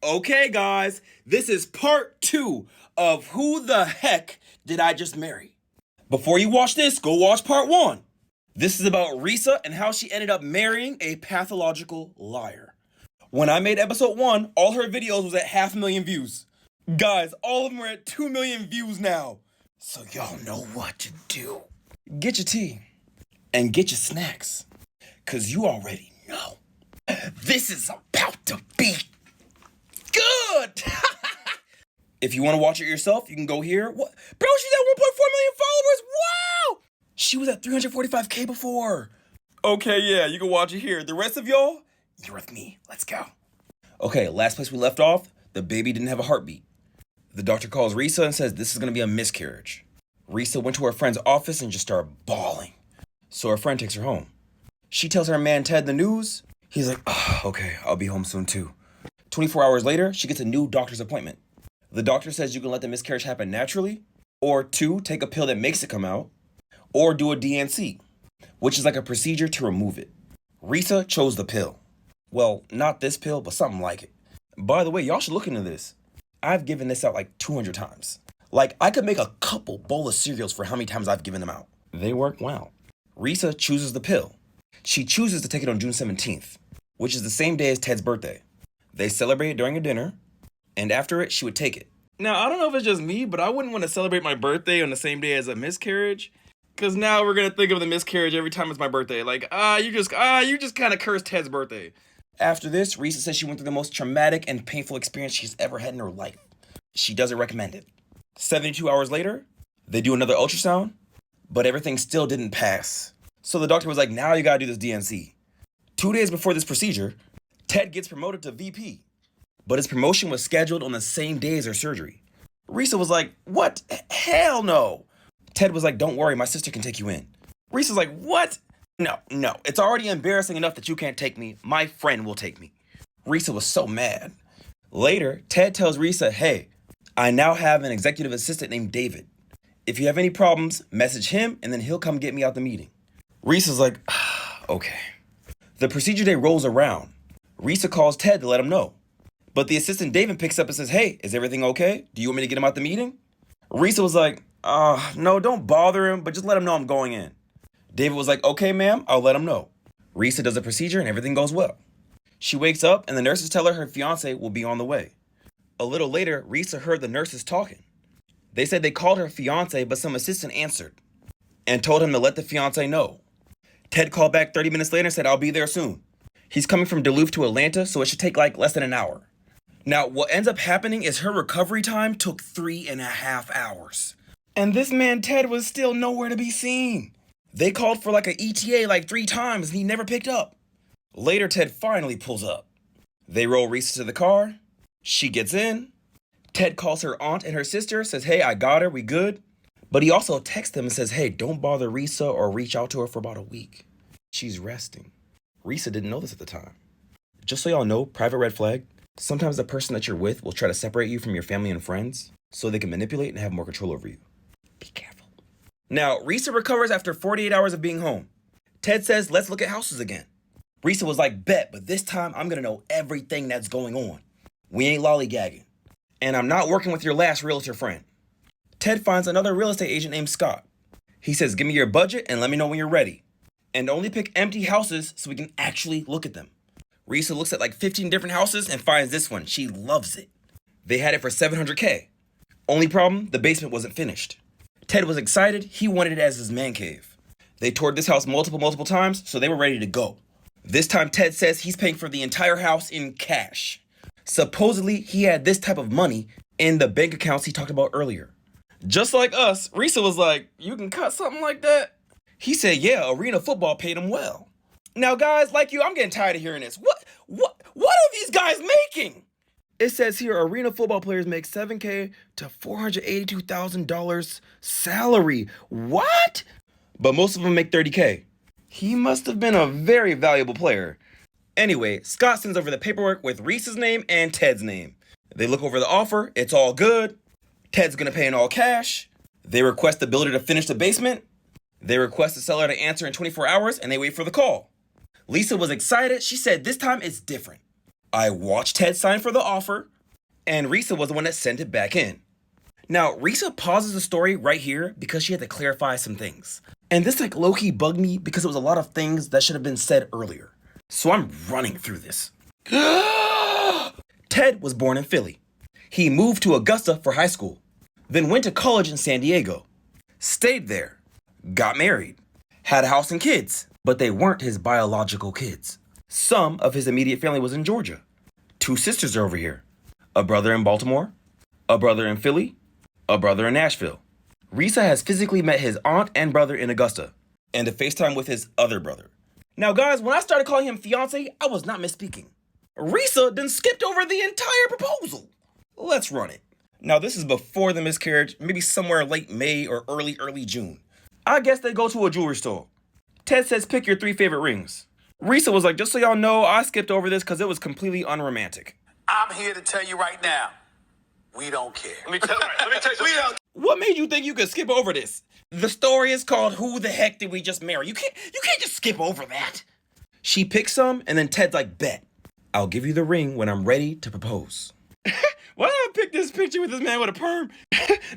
Okay, guys, this is part 2 of Who the Heck Did I Just Marry? Before you watch this, go watch part 1. This is about Risa and how she ended up marrying a pathological liar. When I made episode 1, all her videos was at 500,000 views. Guys, all of them are at 2 million views now. So y'all know what to do. Get your tea and get your snacks, cause you already know. This is about to be good! If you want to watch it yourself, you can go here. What? Bro, she's at 1.4 million followers! Wow! She was at 345K before. Okay, yeah, you can watch it here. The rest of y'all, you're with me. Let's go. Okay, last place we left off, the baby didn't have a heartbeat. The doctor calls Risa and says this is going to be a miscarriage. Risa went to her friend's office and just started bawling. So her friend takes her home. She tells her man Ted the news. He's like, oh, okay, I'll be home soon too. 24 hours later, she gets a new doctor's appointment. The doctor says you can let the miscarriage happen naturally, or 2, take a pill that makes it come out, or do a DNC, which is like a procedure to remove it. Risa chose the pill. Well, not this pill, but something like it. By the way, y'all should look into this. I've given this out like 200 times. Like, I could make a couple bowl of cereals for how many times I've given them out. They work well. Risa chooses the pill. She chooses to take it on June 17th, which is the same day as Ted's birthday. They celebrate it during a dinner, and after it, she would take it. Now, I don't know if it's just me, but I wouldn't want to celebrate my birthday on the same day as a miscarriage, because now we're going to think of the miscarriage every time it's my birthday. Like, you just kind of cursed Ted's birthday. After this, Risa says she went through the most traumatic and painful experience she's ever had in her life. She doesn't recommend it. 72 hours later, they do another ultrasound, but everything still didn't pass. So the doctor was like, now you gotta do this DNC. 2 days before this procedure, Ted gets promoted to VP, but his promotion was scheduled on the same day as her surgery. Risa was like, what? Hell no. Ted was like, don't worry, my sister can take you in. Risa's like, what? No, it's already embarrassing enough that you can't take me. My friend will take me. Risa was so mad. Later, Ted tells Risa, hey, I now have an executive assistant named David. If you have any problems, message him and then he'll come get me out the meeting. Risa's like, okay. The procedure day rolls around. Risa calls Ted to let him know. But the assistant David picks up and says, hey, is everything okay? Do you want me to get him out the meeting? Risa was like, no, don't bother him, but just let him know I'm going in. David was like, okay, ma'am, I'll let him know. Risa does a procedure and everything goes well. She wakes up and the nurses tell her fiance will be on the way. A little later, Risa heard the nurses talking. They said they called her fiance, but some assistant answered and told him to let the fiance know. Ted called back 30 minutes later and said, I'll be there soon. He's coming from Duluth to Atlanta, so it should take like less than an hour. Now, what ends up happening is her recovery time took 3.5 hours. And this man, Ted, was still nowhere to be seen. They called for like an ETA like 3 times and he never picked up. Later, Ted finally pulls up. They roll Risa to the car. She gets in. Ted calls her aunt and her sister, says, hey, I got her, we good. But he also texts them and says, hey, don't bother Risa or reach out to her for about a week. She's resting. Risa didn't know this at the time. Just so y'all know, private red flag, sometimes the person that you're with will try to separate you from your family and friends so they can manipulate and have more control over you. Be careful. Now, Risa recovers after 48 hours of being home. Ted says, let's look at houses again. Risa was like, bet, but this time I'm gonna know everything that's going on. We ain't lollygagging. And I'm not working with your last realtor friend. Ted finds another real estate agent named Scott. He says, give me your budget and let me know when you're ready. And only pick empty houses so we can actually look at them. Risa looks at like 15 different houses and finds this one. She loves it. They had it for $700K. Only problem, the basement wasn't finished. Ted was excited. He wanted it as his man cave. They toured this house multiple times, so they were ready to go. This time, Ted says he's paying for the entire house in cash. Supposedly, he had this type of money in the bank accounts he talked about earlier. Just like us, Risa was like, you can cut something like that? He said, yeah, arena football paid him well. Now, guys, like you, I'm getting tired of hearing this. What are these guys making? It says here, arena football players make $7K to $482,000 salary. What? But most of them make $30K. He must have been a very valuable player. Anyway, Scott sends over the paperwork with Risa's name and Ted's name. They look over the offer. It's all good. Ted's gonna pay in all cash. They request the builder to finish the basement. They request the seller to answer in 24 hours, and they wait for the call. Lisa was excited. She said, this time it's different. I watched Ted sign for the offer, and Risa was the one that sent it back in. Now, Risa pauses the story right here because she had to clarify some things. And this like low-key bugged me because it was a lot of things that should have been said earlier. So I'm running through this. Ted was born in Philly. He moved to Augusta for high school, then went to college in San Diego, stayed there, got married, had a house and kids, but they weren't his biological kids. Some of his immediate family was in Georgia. 2 sisters are over here. A brother in Baltimore, a brother in Philly, a brother in Nashville. Risa has physically met his aunt and brother in Augusta, and a FaceTime with his other brother. Now guys, when I started calling him fiance, I was not misspeaking. Risa then skipped over the entire proposal. Let's run it. Now this is before the miscarriage, maybe somewhere late May or early June. I guess they go to a jewelry store. Ted says pick your 3 favorite rings. Risa was like, just so y'all know, I skipped over this because it was completely unromantic. I'm here to tell you right now, we don't care. Let me tell you something. What made you think you could skip over this? The story is called Who the Heck Did We Just Marry? You can't just skip over that. She picks some, and then Ted's like, bet. I'll give you the ring when I'm ready to propose. Why did I pick this picture with this man with a perm?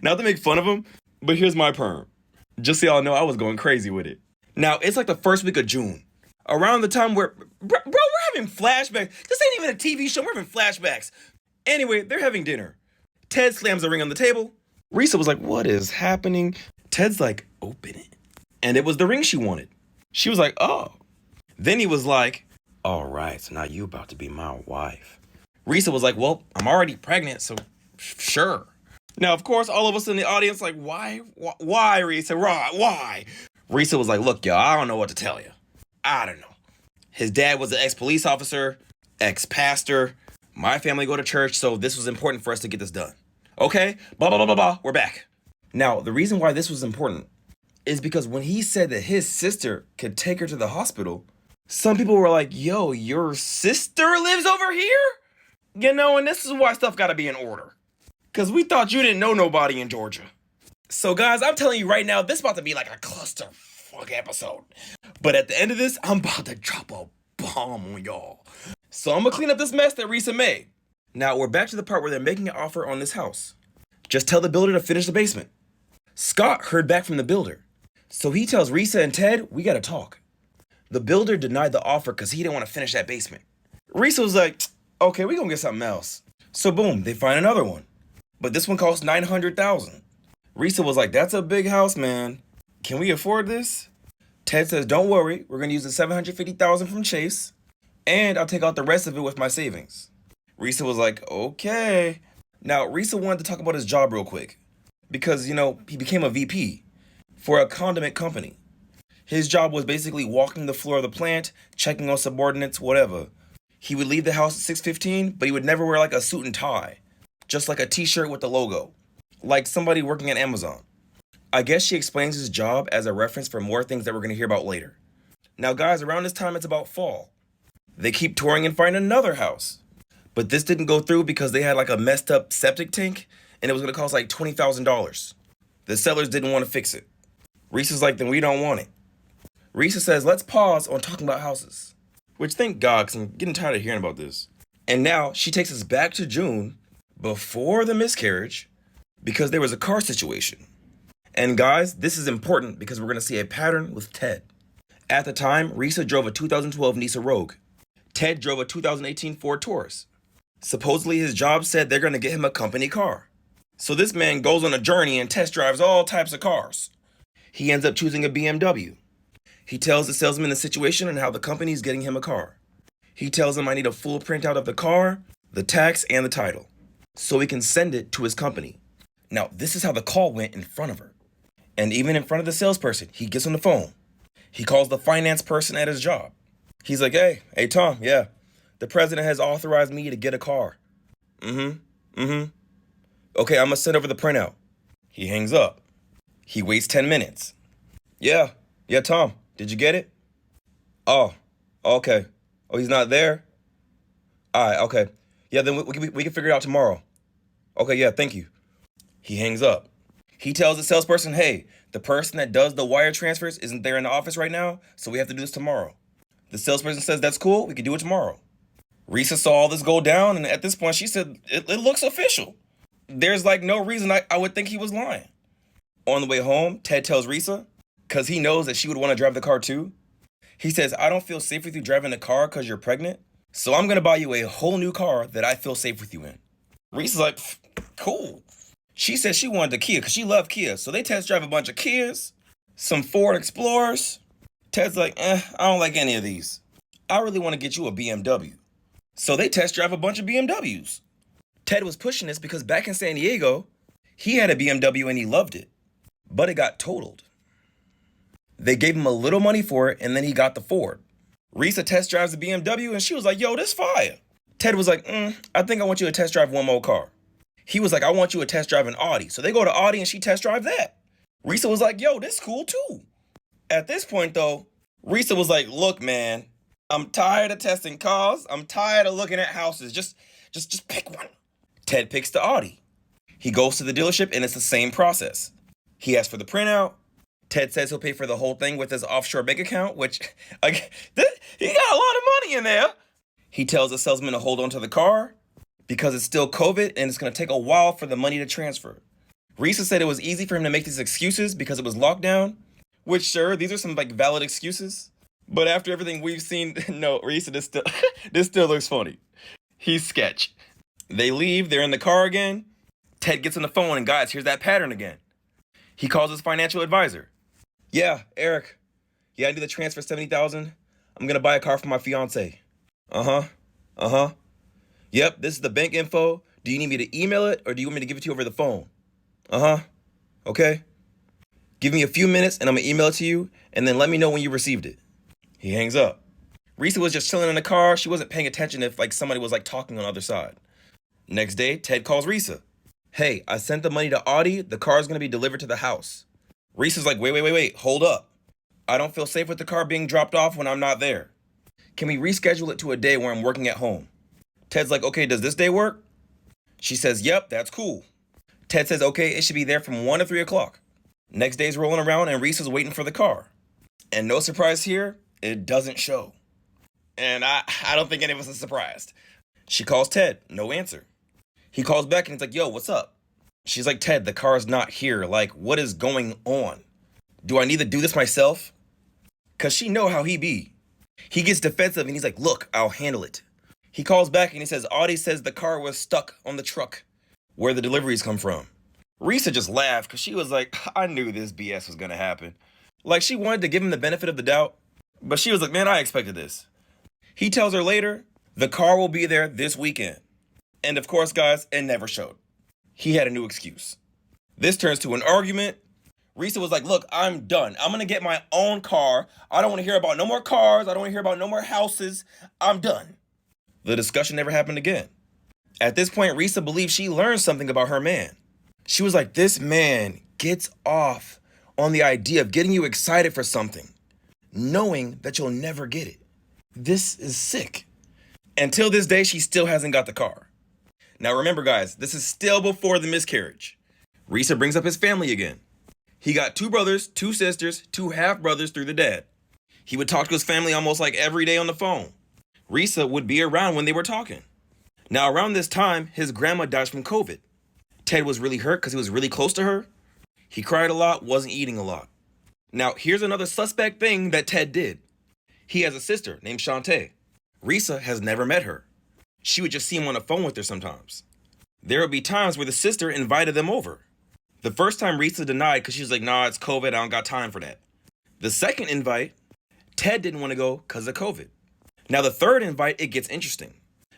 Not to make fun of him, but here's my perm. Just so y'all know, I was going crazy with it. Now, it's like the first week of June. Around the time where, bro, we're having flashbacks. This ain't even a TV show, we're having flashbacks. Anyway, they're having dinner. Ted slams the ring on the table. Risa was like, what is happening? Ted's like, open it. And it was the ring she wanted. She was like, oh. Then he was like, all right, so now you about to be my wife. Risa was like, well, I'm already pregnant, so sure. Now, of course, all of us in the audience like, why, Risa, why? Risa was like, look, y'all, I don't know what to tell you. I don't know. His dad was an ex-police officer, ex-pastor. My family go to church, so this was important for us to get this done. Okay, blah, blah, blah, blah, blah, we're back. Now, the reason why this was important is because when he said that his sister could take her to the hospital, some people were like, yo, your sister lives over here? You know, and this is why stuff gotta be in order. Because we thought you didn't know nobody in Georgia. So guys, I'm telling you right now, this is about to be like a clusterfuck episode. But at the end of this, I'm about to drop a bomb on y'all. So I'm gonna clean up this mess that Risa made. Now we're back to the part where they're making an offer on this house. Just tell the builder to finish the basement. Scott heard back from the builder. So he tells Risa and Ted, we gotta talk. The builder denied the offer because he didn't want to finish that basement. Risa was like, okay, we gonna get something else. So boom, they find another one. But this one costs $900,000. Risa was like, that's a big house, man. Can we afford this? Ted says, don't worry, we're gonna use the $750,000 from Chase, and I'll take out the rest of it with my savings. Risa was like, okay. Now, Risa wanted to talk about his job real quick because, you know, he became a VP for a condiment company. His job was basically walking the floor of the plant, checking on subordinates, whatever. He would leave the house at 6:15, but he would never wear like a suit and tie, just like a t-shirt with the logo, like somebody working at Amazon. I guess she explains his job as a reference for more things that we're gonna hear about later. Now guys, around this time it's about fall. They keep touring and find another house. But this didn't go through because they had like a messed up septic tank and it was gonna cost like $20,000. The sellers didn't want to fix it. Risa's like, then we don't want it. Risa says, let's pause on talking about houses. Which thank God, because I'm getting tired of hearing about this. And now she takes us back to June before the miscarriage because there was a car situation. And guys, this is important because we're gonna see a pattern with Ted. At the time, Risa drove a 2012 Nissan Rogue. Ted drove a 2018 Ford Taurus. Supposedly his job said they're gonna get him a company car. So this man goes on a journey and test drives all types of cars. He ends up choosing a BMW. He tells the salesman the situation and how the company's getting him a car. He tells him I need a full printout of the car, the tax, and the title, so he can send it to his company. Now, this is how the call went in front of her. And even in front of the salesperson, he gets on the phone. He calls the finance person at his job. He's like, hey Tom, yeah. The president has authorized me to get a car. Okay, I'm gonna send over the printout. He hangs up. He waits 10 minutes. Yeah, Tom, did you get it? Oh, okay. Oh, he's not there? All right, okay. Yeah, then we can figure it out tomorrow. Okay, yeah, thank you. He hangs up. He tells the salesperson, hey, the person that does the wire transfers isn't there in the office right now, so we have to do this tomorrow. The salesperson says, that's cool, we can do it tomorrow. Risa saw all this go down, and at this point, she said, it looks official. There's like no reason I would think he was lying. On the way home, Ted tells Risa, because he knows that she would want to drive the car too. He says, I don't feel safe with you driving the car because you're pregnant, so I'm going to buy you a whole new car that I feel safe with you in. Risa's like, cool. She said she wanted the Kia because she loved Kia, so they test drive a bunch of Kias, some Ford Explorers. Ted's like, I don't like any of these. I really want to get you a BMW. So they test drive a bunch of BMWs. Ted was pushing this because back in San Diego, he had a BMW and he loved it, but it got totaled. They gave him a little money for it, and then he got the Ford. Risa test drives the BMW, and she was like, yo, this fire. Ted was like, I think I want you to test drive one more car. He was like, I want you to test drive an Audi. So they go to Audi, and she test drive that. Risa was like, yo, this cool too. At this point, though, Risa was like, look, man, I'm tired of testing cars. I'm tired of looking at houses. Just pick one. Ted picks the Audi. He goes to the dealership, and it's the same process. He asks for the printout. Ted says he'll pay for the whole thing with his offshore bank account, which, like, he got a lot of money in there. He tells the salesman to hold on to the car because it's still COVID and it's going to take a while for the money to transfer. Risa said it was easy for him to make these excuses because it was lockdown, which, sure, these are some, like, valid excuses. But after everything we've seen, no, Risa, this still looks funny. He's sketch. They leave, they're in the car again. Ted gets on the phone and, guys, here's that pattern again. He calls his financial advisor. Yeah, Eric. Yeah, I need the transfer $70,000. I'm gonna buy a car for my fiance. Yep, this is the bank info. Do you need me to email it or do you want me to give it to you over the phone? Okay. Give me a few minutes and I'm gonna email it to you and then let me know when you received it. He hangs up. Risa was just chilling in the car. She wasn't paying attention if like somebody was like talking on the other side. Next day, Ted calls Risa. Hey, I sent the money to Audi. The car is gonna be delivered to the house. Risa's like, wait, hold up. I don't feel safe with the car being dropped off when I'm not there. Can we reschedule it to a day where I'm working at home? Ted's like, okay, does this day work? She says, yep, that's cool. Ted says, okay, it should be there from 1 to 3 o'clock. Next day's rolling around and Risa's waiting for the car. And no surprise here, it doesn't show. And I don't think any of us are surprised. She calls Ted, no answer. He calls back and he's like, yo, what's up? She's like, Ted, the car's not here. Like, what is going on? Do I need to do this myself? Because she know how he be. He gets defensive and he's like, look, I'll handle it. He calls back and he says, Audi says the car was stuck on the truck where the deliveries come from. Risa just laughed because she was like, I knew this BS was going to happen. Like, she wanted to give him the benefit of the doubt, but she was like, man, I expected this. He tells her later, the car will be there this weekend. And of course, guys, it never showed. He had a new excuse. This turns to an argument. Risa was like, look, I'm done. I'm going to get my own car. I don't want to hear about no more cars. I don't want to hear about no more houses. I'm done. The discussion never happened again. At this point, Risa believed she learned something about her man. She was like, this man gets off on the idea of getting you excited for something, knowing that you'll never get it. This is sick. Until this day, she still hasn't got the car. Now remember, guys, this is still before the miscarriage. Risa brings up his family again. He got 2 brothers, 2 sisters, 2 half-brothers through the dad. He would talk to his family almost like every day on the phone. Risa would be around when they were talking. Now around this time, his grandma dies from COVID. Ted was really hurt because he was really close to her. He cried a lot, wasn't eating a lot. Now here's another suspect thing that Ted did. He has a sister named Shantae. Risa has never met her. She would just see him on the phone with her sometimes. There would be times where the sister invited them over. The first time Risa denied because she was like, nah, it's COVID, I don't got time for that. The second invite, Ted didn't want to go because of COVID. Now the third invite, it gets interesting.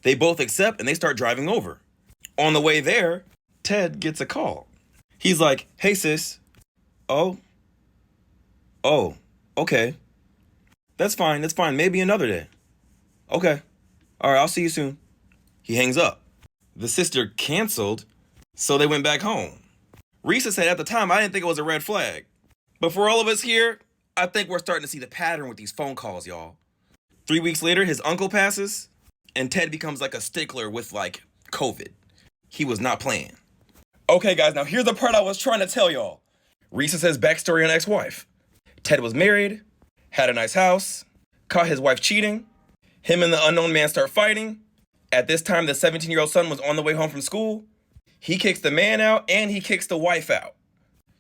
They both accept and they start driving over. On the way there, Ted gets a call. He's like, hey sis. Oh, okay. That's fine, maybe another day. Okay, all right, I'll see you soon. He hangs up. The sister canceled, so they went back home. Risa said at the time, I didn't think it was a red flag. But for all of us here, I think we're starting to see the pattern with these phone calls, y'all. 3 weeks later, his uncle passes, and Ted becomes like a stickler with like COVID. He was not playing. Okay, guys, now here's the part I was trying to tell y'all. Risa says backstory on ex-wife. Ted was married, had a nice house, caught his wife cheating. Him and the unknown man start fighting. At this time, the 17-year-old son was on the way home from school. He kicks the man out and he kicks the wife out.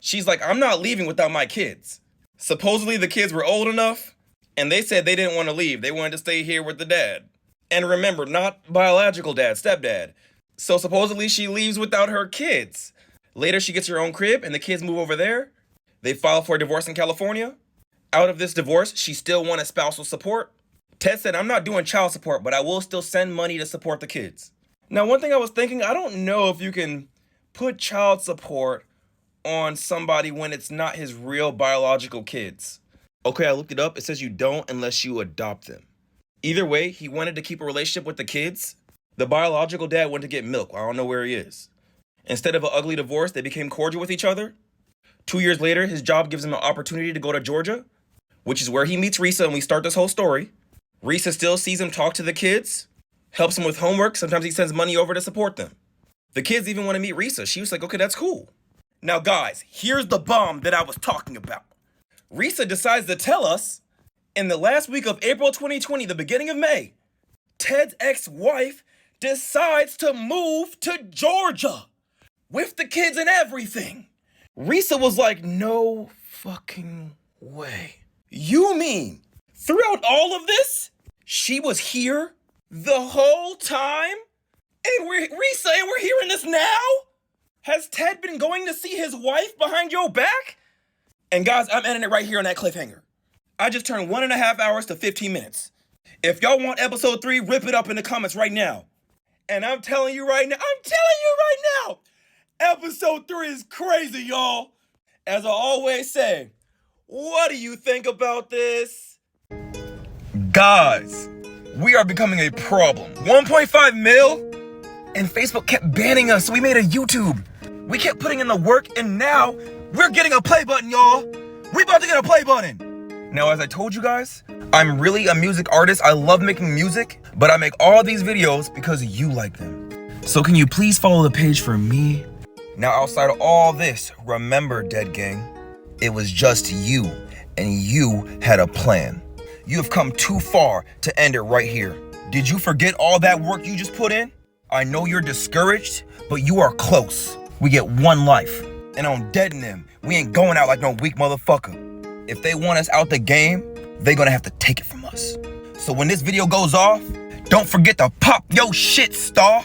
She's like, I'm not leaving without my kids. Supposedly the kids were old enough and they said they didn't want to leave. They wanted to stay here with the dad. And remember, not biological dad, stepdad. So supposedly she leaves without her kids. Later she gets her own crib and the kids move over there. They file for a divorce in California. Out of this divorce, she still wanted spousal support. Ted said, I'm not doing child support, but I will still send money to support the kids. Now, one thing I was thinking, I don't know if you can put child support on somebody when it's not his real biological kids. Okay, I looked it up. It says you don't unless you adopt them. Either way, he wanted to keep a relationship with the kids. The biological dad went to get milk. I don't know where he is. Instead of an ugly divorce, they became cordial with each other. 2 years later, his job gives him an opportunity to go to Georgia, which is where he meets Risa and we start this whole story. Risa still sees him talk to the kids, helps him with homework. Sometimes he sends money over to support them. The kids even want to meet Risa. She was like, okay, that's cool. Now, guys, here's the bomb that I was talking about. Risa decides to tell us in the last week of April 2020, the beginning of May, Ted's ex-wife decides to move to Georgia with the kids and everything. Risa was like, no fucking way. You mean throughout all of this, she was here the whole time? And we're hearing this now? Has Ted been going to see his wife behind your back? And guys, I'm ending it right here on that cliffhanger. I just turned 1.5 hours to 15 minutes. If y'all want episode 3, rip it up in the comments right now. And I'm telling you right now, episode 3 is crazy, y'all. As I always say, what do you think about this? Guys, we are becoming a problem. 1.5 mil? And Facebook kept banning us, so we made a YouTube. We kept putting in the work, and now we're getting a play button, y'all. We about to get a play button. Now, as I told you guys, I'm really a music artist. I love making music, but I make all these videos because you like them. So can you please follow the page for me? Now, outside of all this, remember, Dead Gang, it was just you, and you had a plan. You have come too far to end it right here. Did you forget all that work you just put in? I know you're discouraged, but you are close. We get one life. And on Dead and them, we ain't going out like no weak motherfucker. If they want us out the game, they gonna have to take it from us. So when this video goes off, don't forget to pop your shit, star.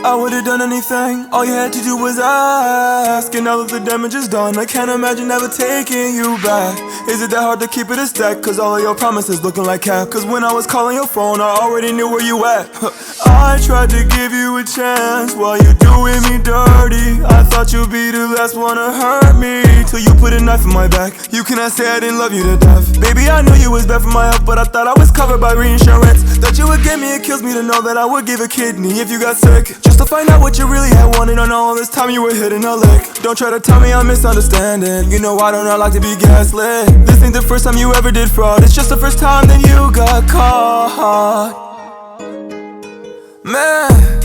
I would've done anything, all you had to do was ask. And now that the damage is done, I can't imagine never taking you back. Is it that hard to keep it a stack? Cause all of your promises looking like cap. Cause when I was calling your phone, I already knew where you at. I tried to give you a chance while you doing me dirty. I thought you'd be the last one to hurt me, till you put a knife in my back. You cannot say I didn't love you to death. Baby, I knew you was bad for my health, but I thought I was covered by reinsurance. Thought you would give me, it kills me to know that I would give a kidney if you got sick. Just to find out what you really had wanted. On all this time you were hitting a lick. Don't try to tell me I'm misunderstanding. You know I do not like to be gaslit. This ain't the first time you ever did fraud. It's just the first time that you got caught. Man,